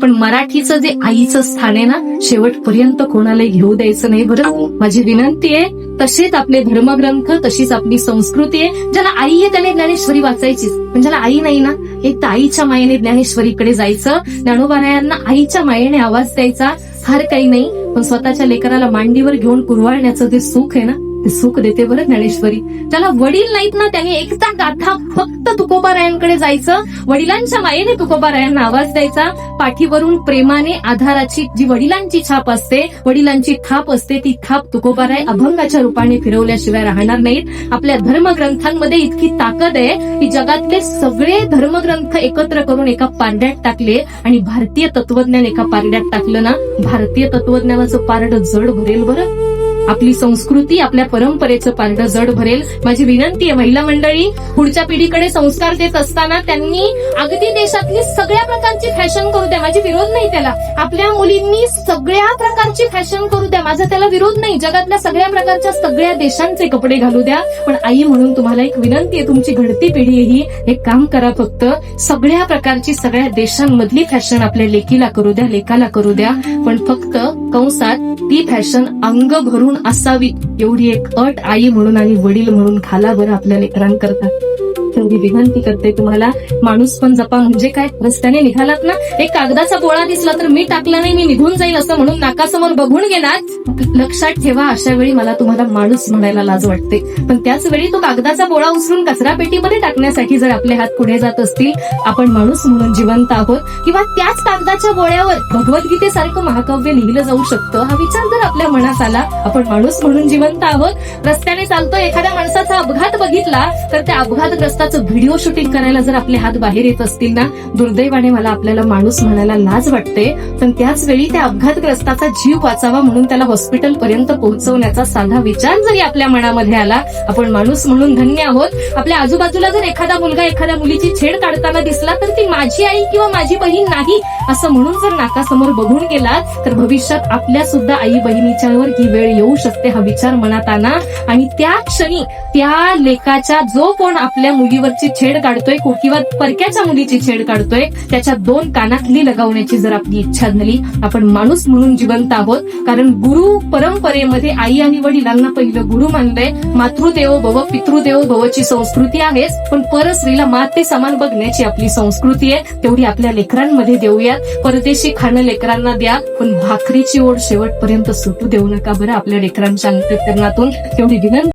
पण मराठीचं जे आईचं स्थान आहे ना, शेवटपर्यंत कोणालाही घेऊ द्यायचं नाही बरं. माझी विनंती आहे, तसेच आपले धर्मग्रंथ, तशीच आपली संस्कृती आहे. ज्याला आई आहे त्याने ज्ञानेश्वरी वाचायचीच, पण ज्याला आई नाही ना, एक तर आईच्या मायेने ज्ञानेश्वरीकडे जायचं. ज्ञानोबारायांना आईच्या मायेने आवाज द्यायचा, फार काही नाही, पण स्वतःच्या लेकराला मांडीवर घेऊन कुरवाळण्याचं जे सुख आहे ना, ते सुख देते बरं ज्ञानेश्वरी. ज्याला वडील नाहीत ना, त्याने एकदा गाथा फक्त तुकोबारायांकडे जायचं, वडिलांच्या मायेने तुकोबारायांना आवाज द्यायचा. पाठीवरून प्रेमाने आधाराची जी वडिलांची छाप असते, वडिलांची थाप असते, ती थाप तुकोबाराय अभंगाच्या रूपाने फिरवल्याशिवाय राहणार नाहीत. आपल्या धर्मग्रंथांमध्ये इतकी ताकद आहे की जगातले सगळे धर्मग्रंथ एकत्र करून एका पारड्यात टाकले आणि भारतीय तत्वज्ञान एका पारड्यात टाकलं ना, भारतीय तत्वज्ञानाचं पारडं जड भरेल बरं. आपली संस्कृती, आपल्या परंपरेचं पारडं जड भरेल. माझी विनंती आहे महिला मंडळी, पुढच्या पिढीकडे संस्कार देत असताना त्यांनी अगदी देशातली सगळ्या प्रकारची फॅशन करू द्या, माझी विरोध नाही त्याला. आपल्या मुलींनी सगळ्या प्रकारची फॅशन करू द्या, माझा त्याला विरोध नाही. जगातल्या सगळ्या प्रकारच्या सगळ्या देशांचे कपडे घालू द्या. पण आई म्हणून तुम्हाला एक विनंती आहे, तुमची घडती पिढी ही एक काम करा, फक्त सगळ्या प्रकारची सगळ्या देशांमधली फॅशन आपल्या लेकीला करू द्या, लेकाला करू द्या. पण फक्त कंसात ती फॅशन अंग भरून असावी एवढी एक अट आई म्हणून आणि वडील म्हणून घाला बरं आपल्या लेकरांकरता. तेवढी विनंती करते तुम्हाला. माणूस पण जपा. म्हणजे काय, रस्त्याने निघालात ना, एक कागदाचा बोळा दिसला तर मी टाकला नाही, मी निघून जाईल असं म्हणून नाकासमोर बघून गेलात, लक्षात ठेवा, अशा वेळी मला तुम्हाला माणूस म्हणायला लाज वाटते. पण त्याच वेळी तो कागदाचा बोळा उचलून कचरा पेटीमध्ये टाकण्यासाठी जर आपले हात पुढे जात असतील, आपण माणूस म्हणून जिवंत आहोत. किंवा त्याच कागदाच्या बोळ्यावर भगवद्गीतेसारखं महाकाव्य लिहिलं जाऊ शकतं, हा विचार जर आपल्या मनात आला, आपण माणूस म्हणून जिवंत आहोत. रस्त्याने चालतोय, एखाद्या माणसाचा अपघात बघितला तर त्या अपघातग्रस्ताचं व्हिडिओ शूटिंग करायला जर आपले हात बाहेर येत असतील ना, दुर्दैवाने मला आपल्याला माणूस म्हणायला लाज वाटते. पण त्याच वेळी त्या अपघातग्रस्ताचा जीव वाचावा म्हणून त्याला हॉस्पिटल पर्यंत पोहोचवण्याचा साधा विचार जरी आपल्या मनामध्ये आला, आपण माणूस म्हणून धन्य आहोत. आपल्या आजूबाजूला जर एखादा मुलगा एखाद्या मुलीची छेड काढताना दिसला तर ती माझी आई किंवा माझी बहीण नाही असं म्हणून जर नाकासमोर बघून गेलात, तर भविष्यात आपल्या सुद्धा आई बहिणीच्यावर ही वेळ येऊ शकते, हा विचार मनात आणा. आणि त्या क्षणी त्या लेकाच्या, जो कोण आपल्या मुलीवरची छेड काढतोय किंवा परक्याच्या मुलीची छेड काढतोय, त्याच्या 2 कानाखाली लगावण्याची जर आपली इच्छा झाली, आपण माणूस म्हणून जिवंत आहोत. कारण गुरु परंपरेमध्ये आई आणि वडिलांना पहिलं गुरु मानलंय. मातृदेवो भव पितृदेवो भवची संस्कृती आहेच, पण परस्त्रीला माते समान बघण्याची आपली संस्कृती आहे. तेवढी आपल्या लेकरांमध्ये देऊयात. परदेशी खाणं लेकरांना द्या, पण भाकरीची ओढ शेवटपर्यंत सुटू देऊ नका बरं आपल्या लेकरांच्या अंतःकरणातून. तेवढी विनंती.